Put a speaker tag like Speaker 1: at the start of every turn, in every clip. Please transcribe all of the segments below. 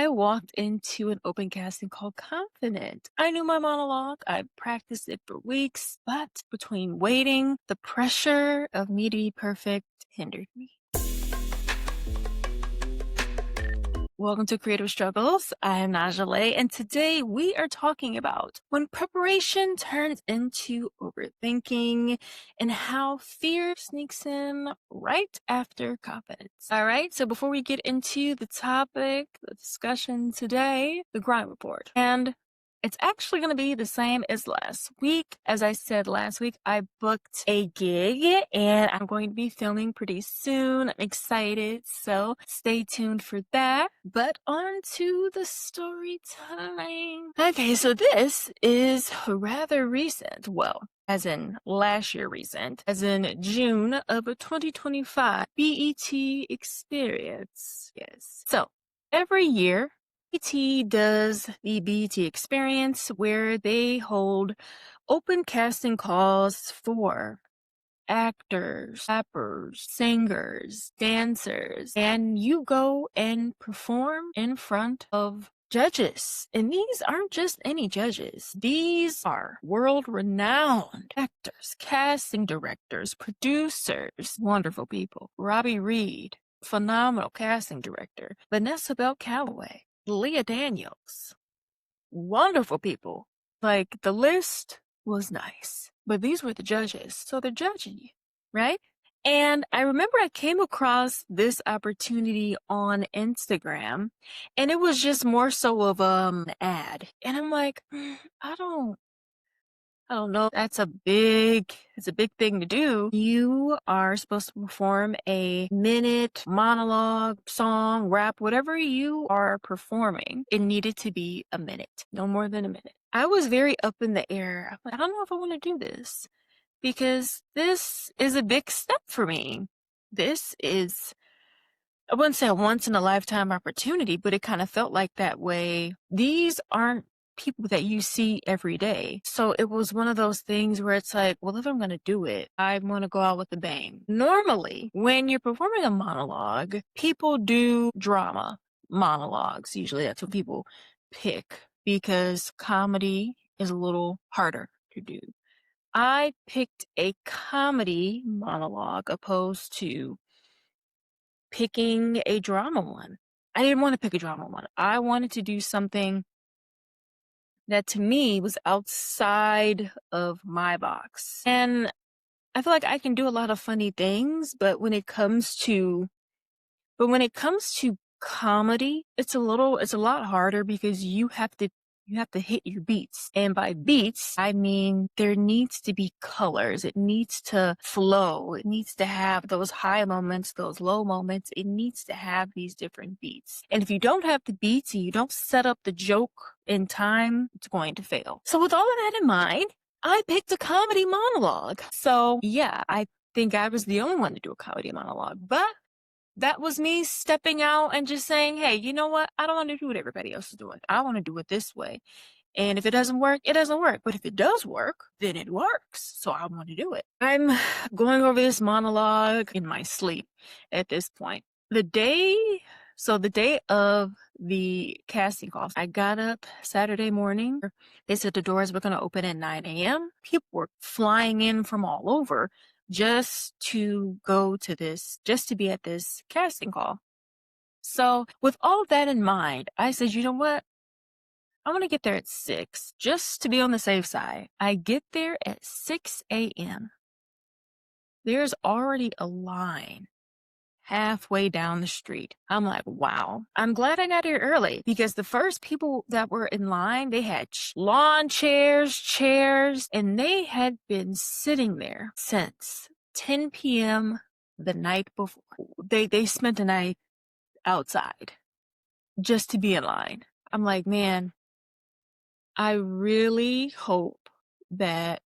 Speaker 1: I walked into an open casting call confident. I knew my monologue. I practiced it for weeks, but between waiting, the pressure of me to be perfect hindered me. Welcome to Creative Struggles. I am Nahjalae, and today we are talking about when preparation turns into overthinking and how fear sneaks in right after confidence. All right, so before we get into the topic, the discussion today, the grind report. And it's actually going to be the same as last week. As I said last week, I booked a gig and I'm going to be filming pretty soon. I'm excited, so stay tuned for that. But on to the story time. Okay, so this is rather recent. Well, as in last year recent, as in June of 2025 BET experience. Yes. So every year, BET does the BET experience where they hold open casting calls for actors, rappers, singers, dancers, and you go and perform in front of judges. And these aren't just any judges. These are world-renowned actors, casting directors, producers, wonderful people. Robbie Reed, phenomenal casting director. Vanessa Bell Calloway, Leah Daniels, wonderful people. Like, the list was nice, but these were the judges, so they're judging you, right? And I remember I came across this opportunity on Instagram, and it was just more so of an ad. And I'm like, I don't know. It's a big thing to do. You are supposed to perform a minute monologue, song, rap, whatever you are performing. It needed to be a minute, no more than a minute. I was very up in the air. I'm like, I don't know if I want to do this because this is a big step for me. This is, I wouldn't say a once in a lifetime opportunity, but it kind of felt like that way. These aren't people that you see every day. So it was one of those things where it's like, well, if I'm going to do it, I want to go out with a bang. Normally, when you're performing a monologue, people do drama monologues. Usually that's what people pick because comedy is a little harder to do. I picked a comedy monologue opposed to picking a drama one. I didn't want to pick a drama one. I wanted to do something that to me was outside of my box. And I feel like I can do a lot of funny things, but when it comes to comedy, it's a lot harder because you have to hit your beats. And by beats, I mean there needs to be colors. It needs to flow. It needs to have those high moments, those low moments. It needs to have these different beats. And if you don't have the beats and you don't set up the joke in time, it's going to fail. So with all of that in mind, I picked a comedy monologue. So yeah, I think I was the only one to do a comedy monologue, but that was me stepping out and just saying, hey, you know what? I don't want to do what everybody else is doing. I want to do it this way. And if it doesn't work, it doesn't work. But if it does work, then it works. So I want to do it. I'm going over this monologue in my sleep at this point. The day of the casting call, I got up Saturday morning. They said the doors were going to open at 9 a.m. People were flying in from all over just to be at this casting call. So with all of that in mind, I said, you know what? I want to get there at 6 just to be on the safe side. I get there at 6 a.m. There's already a line halfway down the street. I'm like, wow. I'm glad I got here early because the first people that were in line, they had lawn chairs, and they had been sitting there since 10 p.m. the night before. They spent the night outside just to be in line. I'm like, man, I really hope that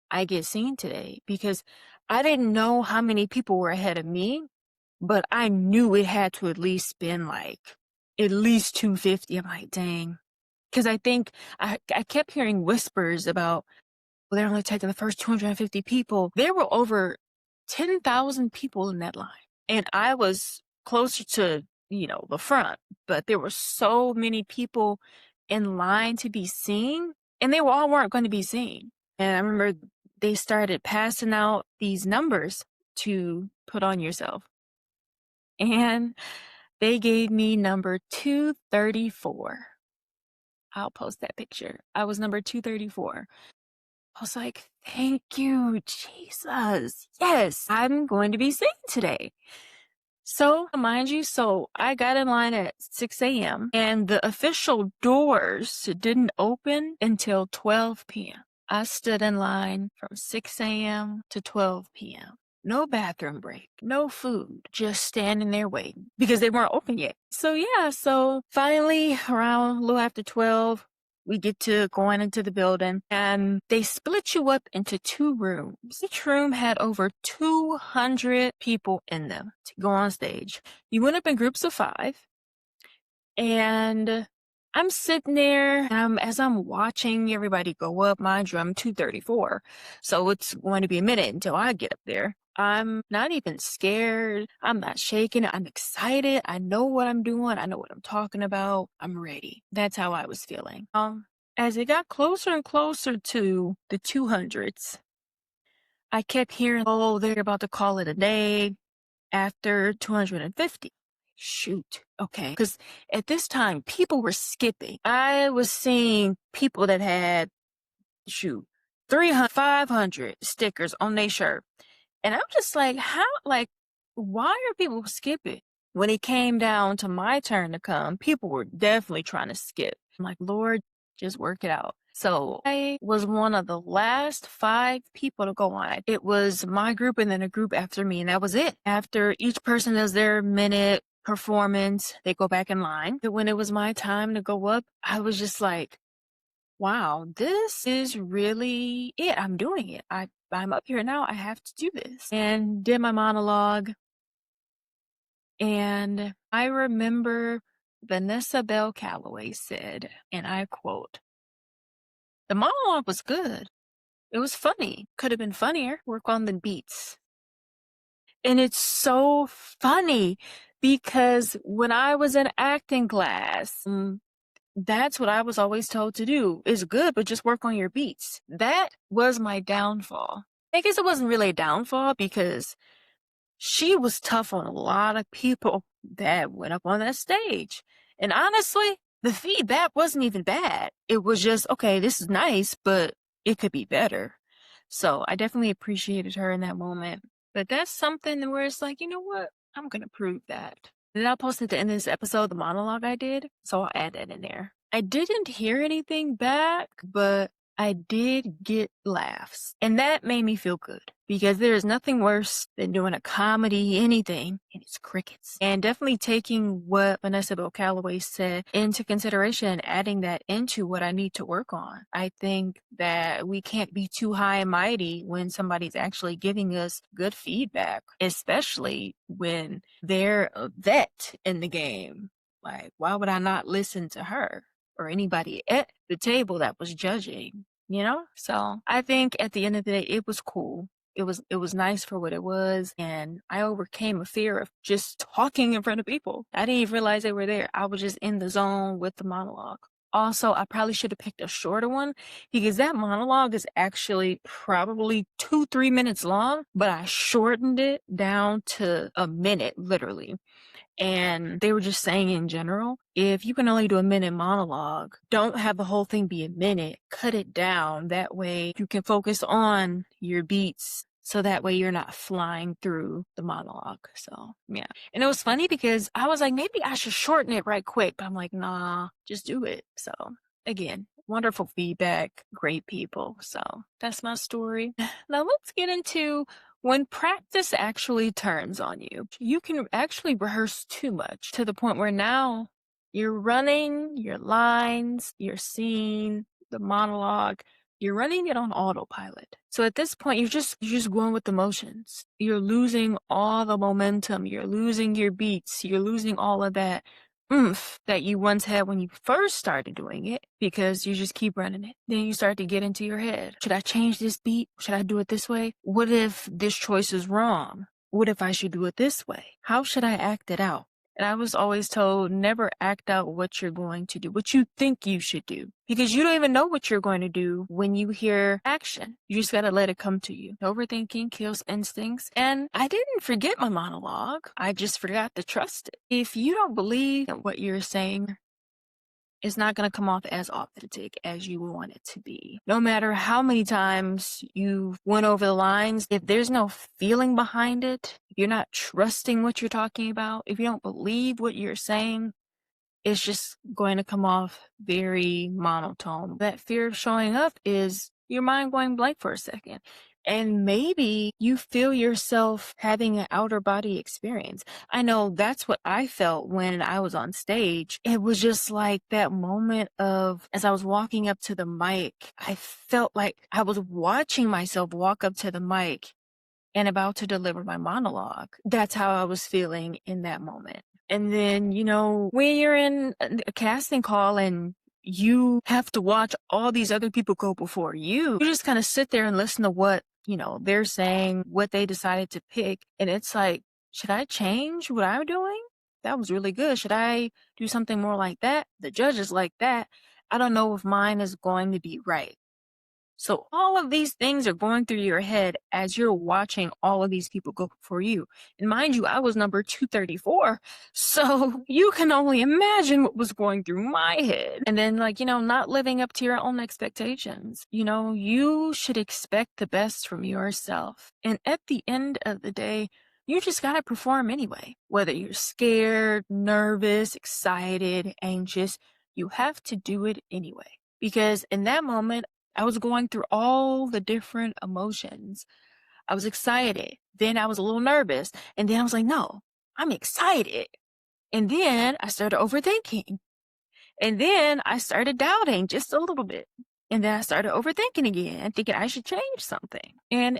Speaker 1: I get seen today because I didn't know how many people were ahead of me. But I knew it had to at least been like at least 250. I'm like, dang. Because I think I kept hearing whispers about, well, they're only taking the first 250 people. There were over 10,000 people in that line. And I was closer to, the front, but there were so many people in line to be seen, and they all weren't going to be seen. And I remember they started passing out these numbers to put on yourself. And they gave me number 234. I'll post that picture. I was number 234. I was like, thank you, Jesus. Yes, I'm going to be seen today. So, mind you, I got in line at 6 a.m. and the official doors didn't open until 12 p.m. I stood in line from 6 a.m. to 12 p.m. No bathroom break, no food, just standing there waiting because they weren't open yet. So finally around a little after 12, we get to going into the building and they split you up into 2 rooms. Each room had over 200 people in them to go on stage. You went up in groups of 5 and I'm sitting there as I'm watching everybody go up. Mind you, I'm 234. So it's going to be a minute until I get up there. I'm not even scared. I'm not shaking. I'm excited. I know what I'm doing. I know what I'm talking about. I'm ready. That's how I was feeling. As it got closer and closer to the 200s, I kept hearing, oh, they're about to call it a day after 250. Shoot. Okay. Because at this time, people were skipping. I was seeing people that had, 300, 500 stickers on their shirt. And I'm just like, why are people skipping? When it came down to my turn to come, people were definitely trying to skip. I'm like, Lord, just work it out. So I was one of the last 5 people to go on. It was my group and then a group after me, and that was it. After each person does their minute performance, they go back in line. But when it was my time to go up, I was just like, wow, this is really it. I'm doing it. I'm up here now. I have to do this. And did my monologue. And I remember Vanessa Bell Calloway said, and I quote, the monologue was good. It was funny. Could have been funnier. Work on the beats. And it's so funny because when I was in acting class, that's what I was always told to do. It's good, but just work on your beats. That was my downfall. I guess it wasn't really a downfall because she was tough on a lot of people that went up on that stage. And honestly, the feedback wasn't even bad. It was just, okay, this is nice, but it could be better. So I definitely appreciated her in that moment. But that's something where it's like, you know what? I'm going to prove that. Then I'll post at the end of this episode the monologue I did. So I'll add that in there. I didn't hear anything back, but I did get laughs. And that made me feel good because there is nothing worse than doing a comedy, anything, and it's crickets. And definitely taking what Vanessa Bell Calloway said into consideration and adding that into what I need to work on. I think that we can't be too high and mighty when somebody's actually giving us good feedback, especially when they're a vet in the game. Like, why would I not listen to her? Or anybody at the table that was judging, So I think at the end of the day, it was cool. It was nice for what it was. And I overcame a fear of just talking in front of people. I didn't even realize they were there. I was just in the zone with the monologue. Also, I probably should have picked a shorter one because that monologue is actually probably 2-3 minutes long, but I shortened it down to a minute, literally. And they were just saying in general, if you can only do a minute monologue, don't have the whole thing be a minute. Cut it down. That way you can focus on your beats. So that way you're not flying through the monologue. So, yeah. And it was funny because I was like, maybe I should shorten it right quick. But I'm like, nah, just do it. So, again, wonderful feedback, great people. So that's my story. Now let's get into when practice actually turns on you. You can actually rehearse too much to the point where now you're running your lines, your scene, the monologue, you're running it on autopilot. So at this point, you're just going with the motions. You're losing all the momentum. You're losing your beats. You're losing all of that oomph that you once had when you first started doing it because you just keep running it. Then you start to get into your head. Should I change this beat? Should I do it this way? What if this choice is wrong? What if I should do it this way? How should I act it out? And I was always told never act out what you're going to do, what you think you should do, because you don't even know what you're going to do when you hear action. You just got to let it come to you. Overthinking kills instincts. And I didn't forget my monologue. I just forgot to trust it. If you don't believe in what you're saying, it's not going to come off as authentic as you want it to be. No matter how many times you went over the lines, if there's no feeling behind it, if you're not trusting what you're talking about, if you don't believe what you're saying, it's just going to come off very monotone. That fear of showing up is your mind going blank for a second. And maybe you feel yourself having an outer body experience. I know that's what I felt when I was on stage. It was just like that moment of, as I was walking up to the mic, I felt like I was watching myself walk up to the mic and about to deliver my monologue. That's how I was feeling in that moment. And then, when you're in a casting call and you have to watch all these other people go before you just kind of sit there and listen to what, they're saying, what they decided to pick. And it's like, should I change what I'm doing? That was really good. Should I do something more like that? The judges like that. I don't know if mine is going to be right. So all of these things are going through your head as you're watching all of these people go before you. And mind you, I was number 234. So you can only imagine what was going through my head. And then not living up to your own expectations. You should expect the best from yourself. And at the end of the day, you just got to perform anyway. Whether you're scared, nervous, excited, anxious, you have to do it anyway. Because in that moment, I was going through all the different emotions. I was excited. Then I was a little nervous. And then I was like, no, I'm excited. And then I started overthinking. And then I started doubting just a little bit. And then I started overthinking again, thinking I should change something. And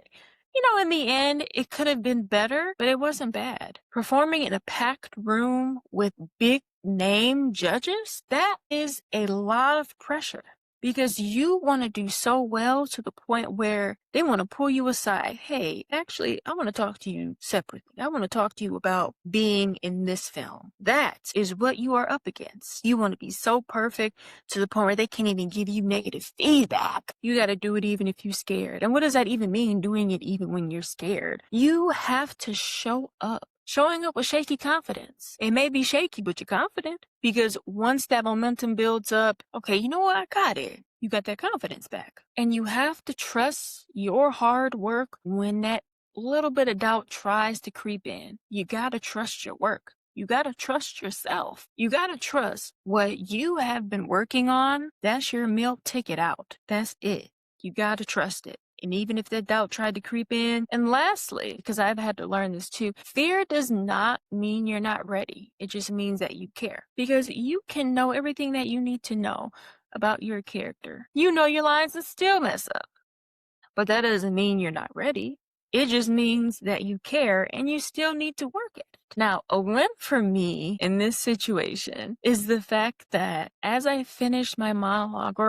Speaker 1: in the end, it could have been better, but it wasn't bad. Performing in a packed room with big name judges, that is a lot of pressure. Because you want to do so well to the point where they want to pull you aside. Hey, actually, I want to talk to you separately. I want to talk to you about being in this film. That is what you are up against. You want to be so perfect to the point where they can't even give you negative feedback. You got to do it even if you're scared. And what does that even mean, doing it even when you're scared? You have to show up. Showing up with shaky confidence. It may be shaky, but you're confident. Because once that momentum builds up, okay, you know what? I got it. You got that confidence back. And you have to trust your hard work when that little bit of doubt tries to creep in. You got to trust your work. You got to trust yourself. You got to trust what you have been working on. That's your meal ticket out. That's it. You got to trust it. And even if that doubt tried to creep in. And lastly, because I've had to learn this too, fear does not mean you're not ready. It just means that you care. Because you can know everything that you need to know about your character. You know your lines and still mess up. But that doesn't mean you're not ready. It just means that you care and you still need to work it. Now, a win for me in this situation is the fact that as I finished my monologue,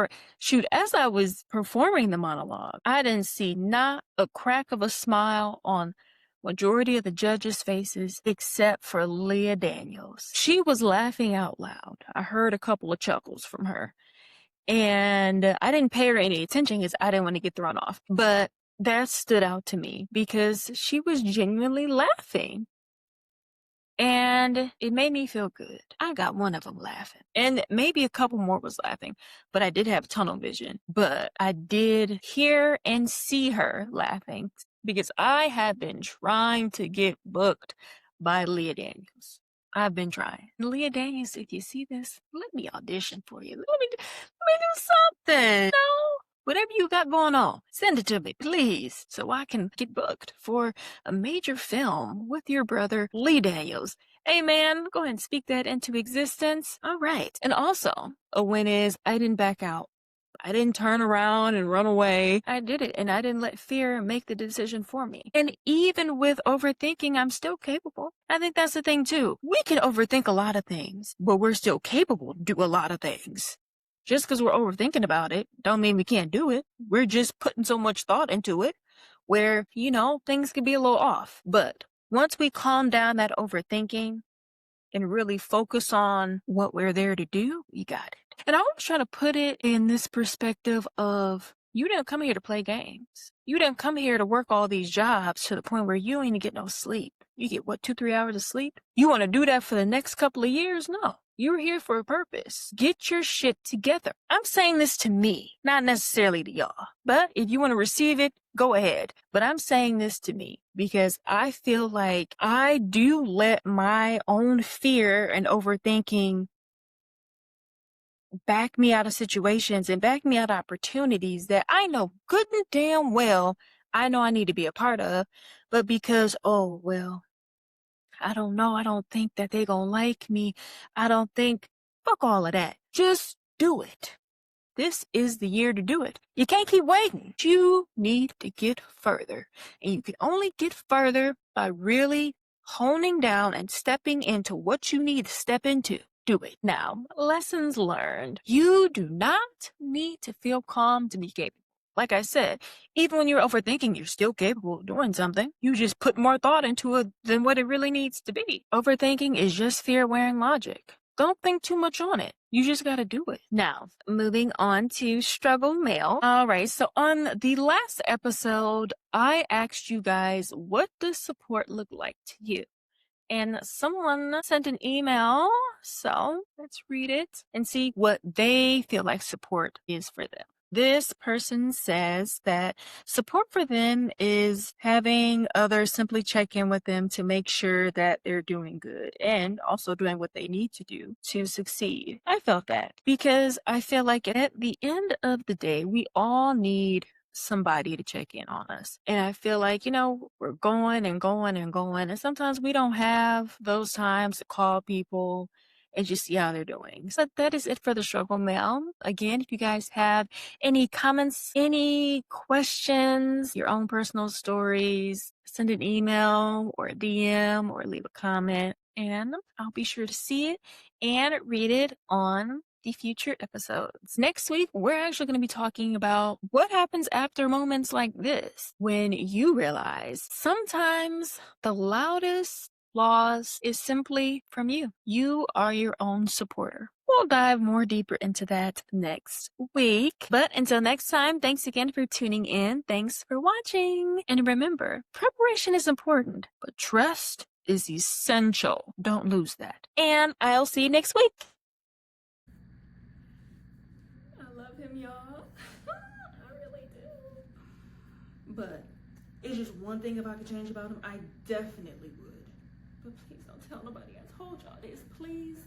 Speaker 1: as I was performing the monologue, I didn't see not a crack of a smile on majority of the judges' faces except for Leah Daniels. She was laughing out loud. I heard a couple of chuckles from her. And I didn't pay her any attention because I didn't want to get thrown off. But that stood out to me because she was genuinely laughing. And it made me feel good. I got one of them laughing. And maybe a couple more was laughing. But I did have tunnel vision. But I did hear and see her laughing because I have been trying to get booked by Leah Daniels. I've been trying. Leah Daniels, if you see this, let me audition for you. Let me do something. Whatever you got going on, send it to me, please, so I can get booked for a major film with your brother, Lee Daniels. Hey, man, go ahead and speak that into existence. All right. And also, a win is I didn't back out. I didn't turn around and run away. I did it, and I didn't let fear make the decision for me. And even with overthinking, I'm still capable. I think that's the thing, too. We can overthink a lot of things, but we're still capable to do a lot of things. Just because we're overthinking about it, don't mean we can't do it. We're just putting so much thought into it where, things can be a little off. But once we calm down that overthinking and really focus on what we're there to do, you got it. And I always try to put it in this perspective of you didn't come here to play games. You didn't come here to work all these jobs to the point where you ain't even get no sleep. You get what, 2-3 hours of sleep? You want to do that for the next couple of years? No. You're here for a purpose. Get your shit together. I'm saying this to me, not necessarily to y'all. But if you want to receive it, go ahead. But I'm saying this to me because I feel like I do let my own fear and overthinking back me out of situations and back me out of opportunities that I know good and damn well I know I need to be a part of. But because, oh, well, I don't know. I don't think that they gonna like me. I don't think, fuck all of that. Just do it. This is the year to do it. You can't keep waiting. You need to get further. And you can only get further by really honing down and stepping into what you need to step into. Do it. Now, lessons learned. You do not need to feel calm to be capable. Like I said, even when you're overthinking, you're still capable of doing something. You just put more thought into it than what it really needs to be. Overthinking is just fear wearing logic. Don't think too much on it. You just gotta do it. Now, moving on to struggle mail. All right, so on the last episode, I asked you guys, what does support look like to you? And someone sent an email, so let's read it and see what they feel like support is for them. This person says that support for them is having others simply check in with them to make sure that they're doing good and also doing what they need to do to succeed. I felt that because I feel like at the end of the day, we all need somebody to check in on us. And I feel like, we're going and going and going. And sometimes we don't have those times to call people and just see how they're doing. So that is it for the struggle mail. Again, if you guys have any comments, any questions, your own personal stories, send an email or a DM or leave a comment and I'll be sure to see it and read it on the future episodes. Next week, we're actually going to be talking about what happens after moments like this when you realize sometimes the loudest applause is simply from you. You are your own supporter. We'll dive more deeper into that next week. But until next time, thanks again for tuning in. Thanks for watching. And remember, preparation is important, but trust is essential. Don't lose that. And I'll see you next week. I love him, y'all. I really do. But it's just one thing if I could change about him, I definitely would. But please don't tell nobody I told y'all this, please.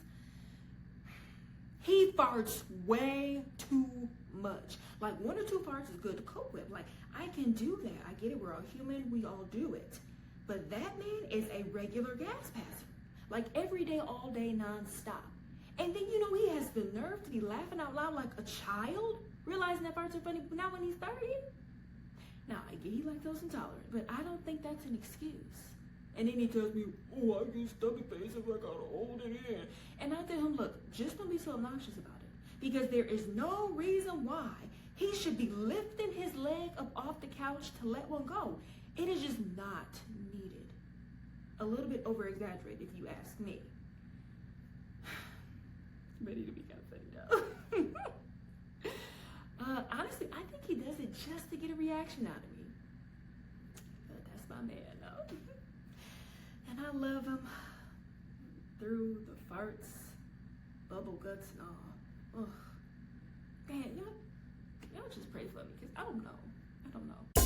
Speaker 1: He farts way too much. Like 1 or 2 farts is good to cope with. Like I can do that. I get it. We're all human. We all do it. But that man is a regular gas passer. Like every day, all day, nonstop. And then, he has the nerve to be laughing out loud like a child, realizing that farts are funny, but not when he's 30. Now, I get he lactose intolerant, but I don't think that's an excuse. And then he tells me, oh, I get stuffy face if I gotta hold it in. And I tell him, look, just don't be so obnoxious about it. Because there is no reason why he should be lifting his leg up off the couch to let one go. It is just not needed. A little bit over-exaggerated, if you ask me. Ready to be kind of funny though. Honestly, I think he does it just to get a reaction out of me. But that's my man though. And I love him through the farts, bubble guts and all. Ugh. Man, y'all just pray for me because I don't know.